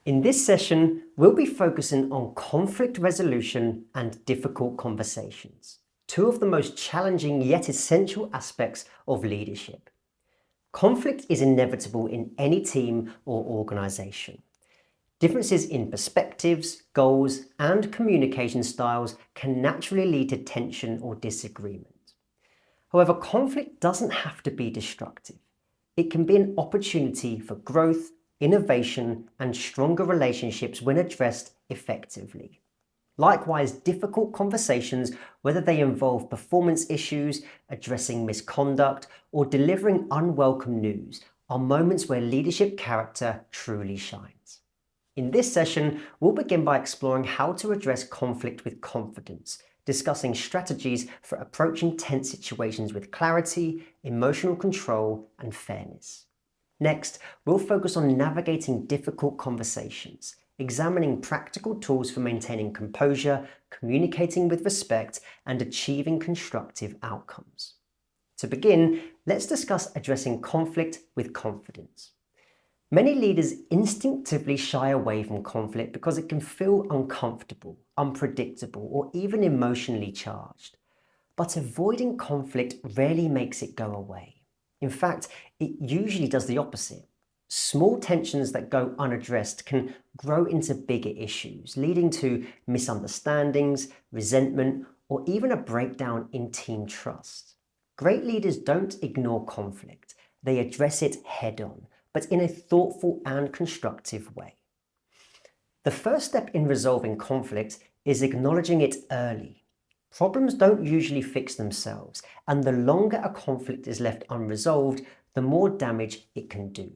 In this session, we'll be focusing on conflict resolution and difficult conversations, two of the most challenging yet essential aspects of leadership. Conflict is inevitable in any team or organization. Differences in perspectives, goals, and communication styles can naturally lead to tension or disagreement. However, conflict doesn't have to be destructive. It can be an opportunity for growth, innovation, and stronger relationships when addressed effectively. Likewise, difficult conversations, whether they involve performance issues, addressing misconduct, or delivering unwelcome news, are moments where leadership character truly shines. In this session, we'll begin by exploring how to address conflict with confidence, discussing strategies for approaching tense situations with clarity, emotional control, and fairness. Next, we'll focus on navigating difficult conversations, examining practical tools for maintaining composure, communicating with respect, and achieving constructive outcomes. To begin, let's discuss addressing conflict with confidence. Many leaders instinctively shy away from conflict because it can feel uncomfortable, unpredictable, or even emotionally charged. But avoiding conflict rarely makes it go away. In fact, it usually does the opposite. Small tensions that go unaddressed can grow into bigger issues, leading to misunderstandings, resentment, or even a breakdown in team trust. Great leaders don't ignore conflict. They address it head-on, but in a thoughtful and constructive way. The first step in resolving conflict is acknowledging it early. Problems don't usually fix themselves, and the longer a conflict is left unresolved, the more damage it can do.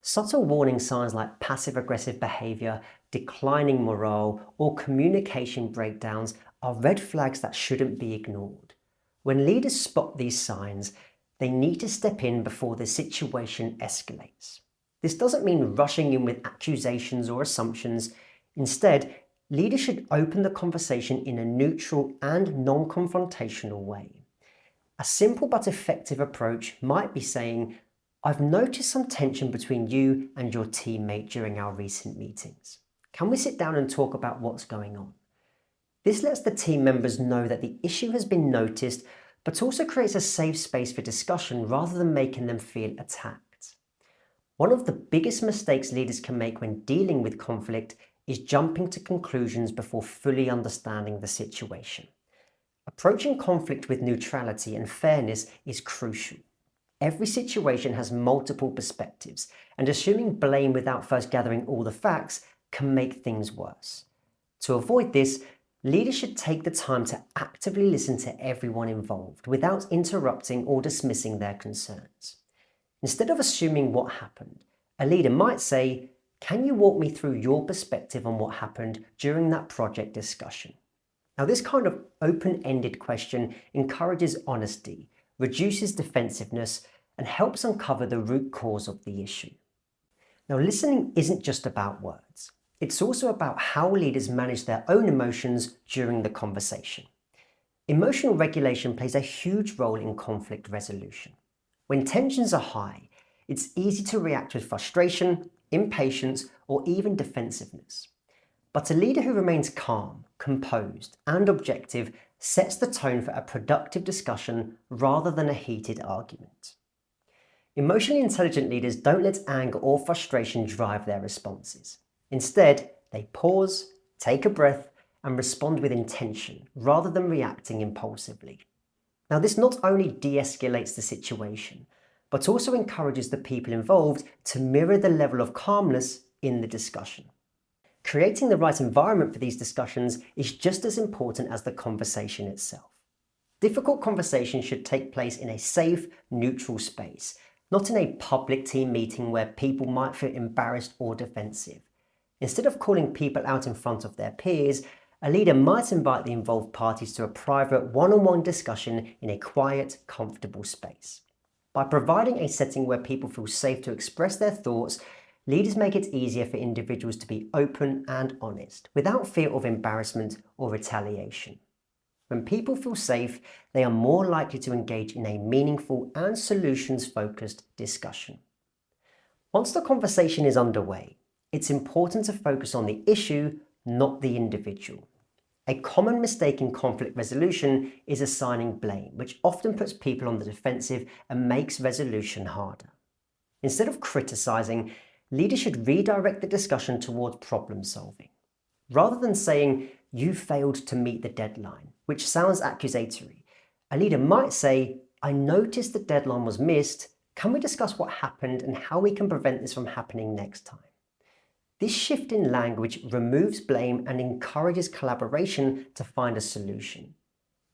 Subtle warning signs like passive-aggressive behavior, declining morale, or communication breakdowns are red flags that shouldn't be ignored. When leaders spot these signs, they need to step in before the situation escalates. This doesn't mean rushing in with accusations or assumptions. Instead, leaders should open the conversation in a neutral and non-confrontational way. A simple but effective approach might be saying, "I've noticed some tension between you and your teammate during our recent meetings. Can we sit down and talk about what's going on?" This lets the team members know that the issue has been noticed, but also creates a safe space for discussion rather than making them feel attacked. One of the biggest mistakes leaders can make when dealing with conflict is jumping to conclusions before fully understanding the situation. Approaching conflict with neutrality and fairness is crucial. Every situation has multiple perspectives, and assuming blame without first gathering all the facts can make things worse. To avoid this, leaders should take the time to actively listen to everyone involved without interrupting or dismissing their concerns. Instead of assuming what happened, a leader might say, "Can you walk me through your perspective on what happened during that project discussion?" Now, this kind of open-ended question encourages honesty, reduces defensiveness, and helps uncover the root cause of the issue. Now, listening isn't just about words. It's also about how leaders manage their own emotions during the conversation. Emotional regulation plays a huge role in conflict resolution. When tensions are high, it's easy to react with frustration, impatience, or even defensiveness. But a leader who remains calm, composed, and objective sets the tone for a productive discussion rather than a heated argument. Emotionally intelligent leaders don't let anger or frustration drive their responses. Instead, they pause, take a breath, and respond with intention rather than reacting impulsively. Now, this not only de-escalates the situation, but also encourages the people involved to mirror the level of calmness in the discussion. Creating the right environment for these discussions is just as important as the conversation itself. Difficult conversations should take place in a safe, neutral space, not in a public team meeting where people might feel embarrassed or defensive. Instead of calling people out in front of their peers, a leader might invite the involved parties to a private one-on-one discussion in a quiet, comfortable space. By providing a setting where people feel safe to express their thoughts, leaders make it easier for individuals to be open and honest, without fear of embarrassment or retaliation. When people feel safe, they are more likely to engage in a meaningful and solutions-focused discussion. Once the conversation is underway, It's important to focus on the issue, not the individual. A common mistake in conflict resolution is assigning blame, which often puts people on the defensive and makes resolution harder. Instead of criticizing, leaders should redirect the discussion towards problem solving. Rather than saying, "You failed to meet the deadline," which sounds accusatory, a leader might say, "I noticed the deadline was missed. Can we discuss what happened and how we can prevent this from happening next time?" This shift in language removes blame and encourages collaboration to find a solution.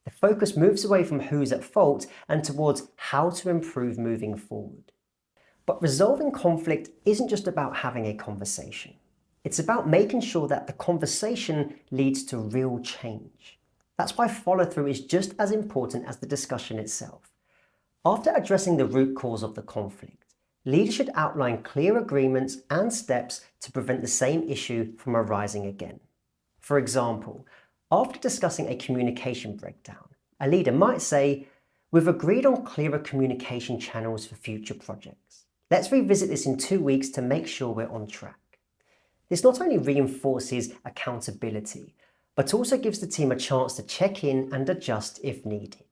The focus moves away from who's at fault and towards how to improve moving forward. But resolving conflict isn't just about having a conversation. It's about making sure that the conversation leads to real change. That's why follow-through is just as important as the discussion itself. After addressing the root cause of the conflict, leaders should outline clear agreements and steps to prevent the same issue from arising again. For example, after discussing a communication breakdown, a leader might say, "We've agreed on clearer communication channels for future projects. Let's revisit this in 2 weeks to make sure we're on track." This not only reinforces accountability, but also gives the team a chance to check in and adjust if needed.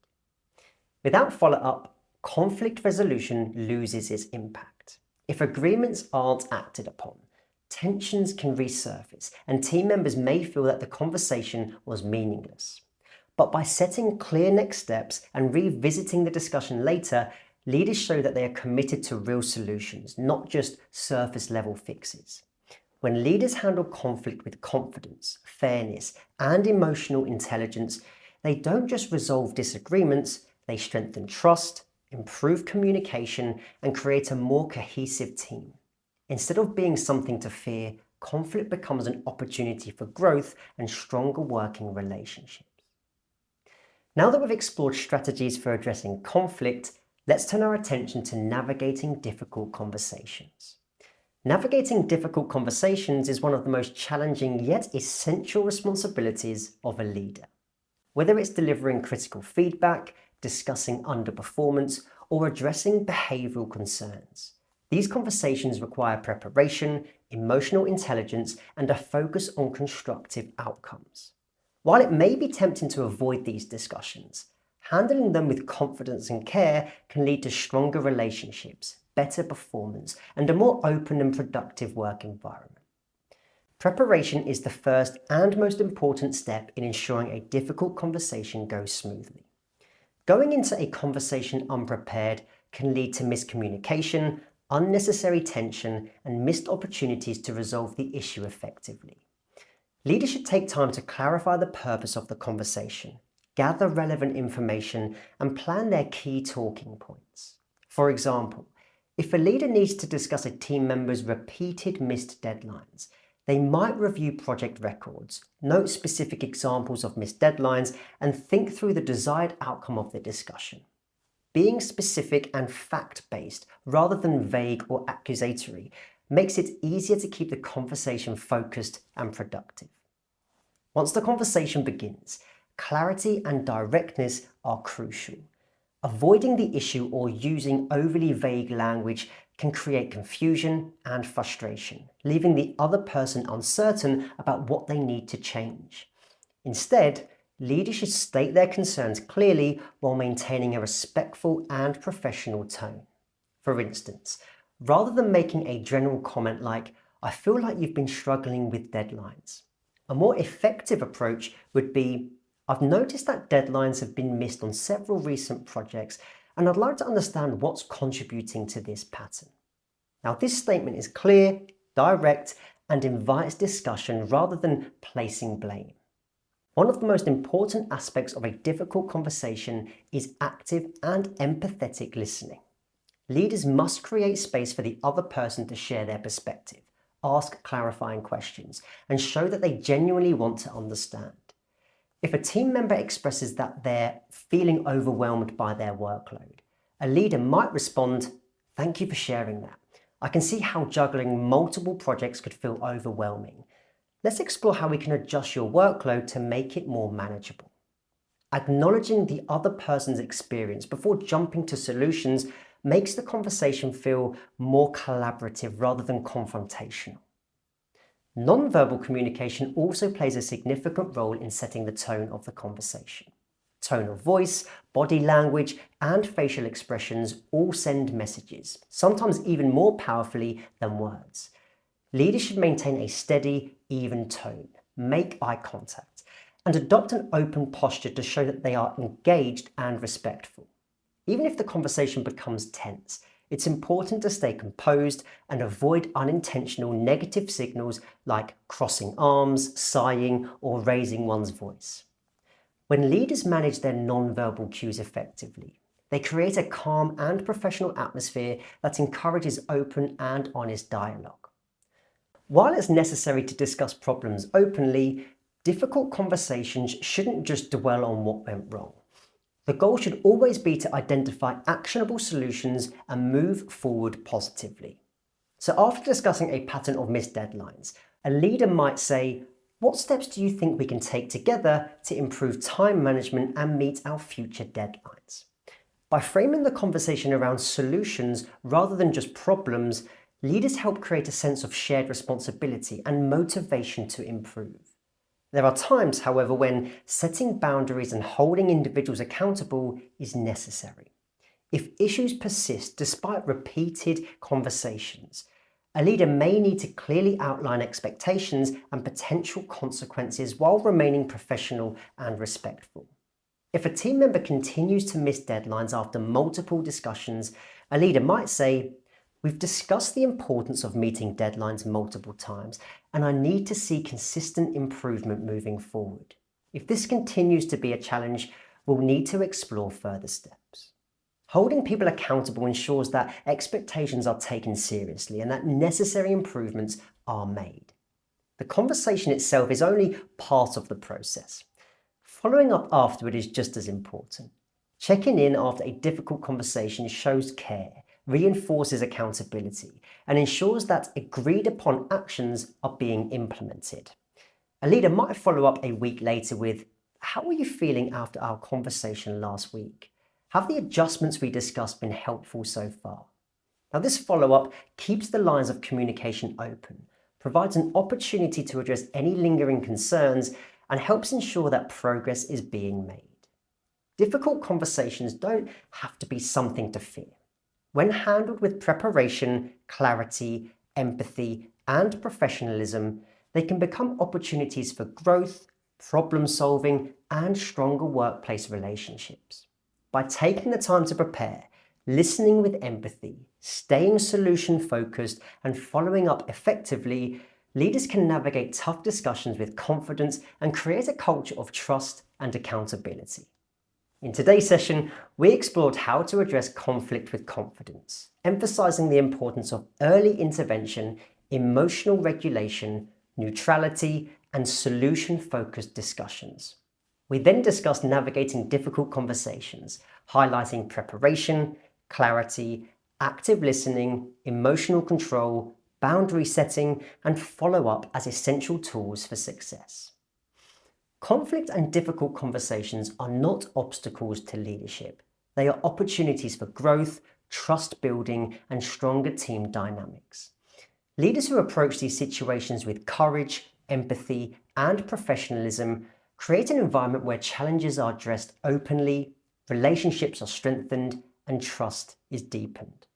Without follow-up, conflict resolution loses its impact. If agreements aren't acted upon, tensions can resurface and team members may feel that the conversation was meaningless. But by setting clear next steps and revisiting the discussion later, leaders show that they are committed to real solutions, not just surface-level fixes. When leaders handle conflict with confidence, fairness, and emotional intelligence, they don't just resolve disagreements, they strengthen trust, improve communication, and create a more cohesive team. Instead of being something to fear, conflict becomes an opportunity for growth and stronger working relationships. Now that we've explored strategies for addressing conflict, let's turn our attention to navigating difficult conversations. Navigating difficult conversations is one of the most challenging yet essential responsibilities of a leader. Whether it's delivering critical feedback, discussing underperformance, or addressing behavioral concerns, these conversations require preparation, emotional intelligence, and a focus on constructive outcomes. While it may be tempting to avoid these discussions, handling them with confidence and care can lead to stronger relationships, better performance, and a more open and productive work environment. Preparation is the first and most important step in ensuring a difficult conversation goes smoothly. Going into a conversation unprepared can lead to miscommunication, unnecessary tension, and missed opportunities to resolve the issue effectively. Leaders should take time to clarify the purpose of the conversation, gather relevant information, and plan their key talking points. For example, if a leader needs to discuss a team member's repeated missed deadlines, they might review project records, note specific examples of missed deadlines, and think through the desired outcome of the discussion. Being specific and fact-based rather than vague or accusatory makes it easier to keep the conversation focused and productive. Once the conversation begins, clarity and directness are crucial. Avoiding the issue or using overly vague language can create confusion and frustration, leaving the other person uncertain about what they need to change. Instead, leaders should state their concerns clearly while maintaining a respectful and professional tone. For instance, rather than making a general comment like, "I feel like you've been struggling with deadlines," a more effective approach would be, "I've noticed that deadlines have been missed on several recent projects, and I'd like to understand what's contributing to this pattern." Now, this statement is clear, direct, and invites discussion rather than placing blame. One of the most important aspects of a difficult conversation is active and empathetic listening. Leaders must create space for the other person to share their perspective, ask clarifying questions, and show that they genuinely want to understand. If a team member expresses that they're feeling overwhelmed by their workload, a leader might respond, "Thank you for sharing that. I can see how juggling multiple projects could feel overwhelming. Let's explore how we can adjust your workload to make it more manageable." Acknowledging the other person's experience before jumping to solutions makes the conversation feel more collaborative rather than confrontational. Non-verbal communication also plays a significant role in setting the tone of the conversation. Tone of voice, body language, and facial expressions all send messages, sometimes even more powerfully than words. Leaders should maintain a steady, even tone, make eye contact, and adopt an open posture to show that they are engaged and respectful. Even if the conversation becomes tense, it's important to stay composed and avoid unintentional negative signals like crossing arms, sighing, or raising one's voice. When leaders manage their non-verbal cues effectively, they create a calm and professional atmosphere that encourages open and honest dialogue. While it's necessary to discuss problems openly, difficult conversations shouldn't just dwell on what went wrong. The goal should always be to identify actionable solutions and move forward positively. So after discussing a pattern of missed deadlines, a leader might say, "What steps do you think we can take together to improve time management and meet our future deadlines?" By framing the conversation around solutions rather than just problems, leaders help create a sense of shared responsibility and motivation to improve. There are times, however, when setting boundaries and holding individuals accountable is necessary. If issues persist despite repeated conversations, a leader may need to clearly outline expectations and potential consequences while remaining professional and respectful. If a team member continues to miss deadlines after multiple discussions, a leader might say, "We've discussed the importance of meeting deadlines multiple times, and I need to see consistent improvement moving forward. If this continues to be a challenge, we'll need to explore further steps." Holding people accountable ensures that expectations are taken seriously and that necessary improvements are made. The conversation itself is only part of the process. Following up afterward is just as important. Checking in after a difficult conversation shows care, reinforces accountability, and ensures that agreed upon actions are being implemented. A leader might follow up a week later with, "How are you feeling after our conversation last week? Have the adjustments we discussed been helpful so far?" Now, this follow-up keeps the lines of communication open, provides an opportunity to address any lingering concerns, and helps ensure that progress is being made. Difficult conversations don't have to be something to fear. When handled with preparation, clarity, empathy, and professionalism, they can become opportunities for growth, problem solving, and stronger workplace relationships. By taking the time to prepare, listening with empathy, staying solution focused, and following up effectively, leaders can navigate tough discussions with confidence and create a culture of trust and accountability. In today's session, we explored how to address conflict with confidence, emphasizing the importance of early intervention, emotional regulation, neutrality, and solution-focused discussions. We then discussed navigating difficult conversations, highlighting preparation, clarity, active listening, emotional control, boundary setting, and follow-up as essential tools for success. Conflict and difficult conversations are not obstacles to leadership. They are opportunities for growth, trust building, and stronger team dynamics. Leaders who approach these situations with courage, empathy, and professionalism create an environment where challenges are addressed openly, relationships are strengthened, and trust is deepened.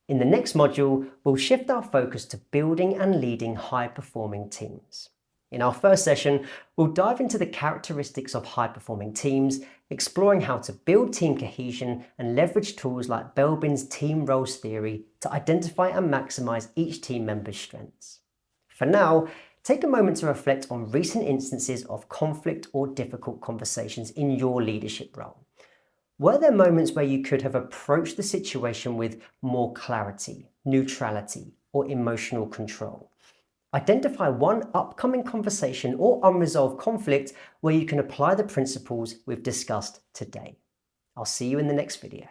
In the next module, we'll shift our focus to building and leading high-performing teams. In our first session, we'll dive into the characteristics of high-performing teams, exploring how to build team cohesion and leverage tools like Belbin's team roles theory to identify and maximize each team member's strengths. For now, take a moment to reflect on recent instances of conflict or difficult conversations in your leadership role. Were there moments where you could have approached the situation with more clarity, neutrality, or emotional control? Identify one upcoming conversation or unresolved conflict where you can apply the principles we've discussed today. I'll see you in the next video.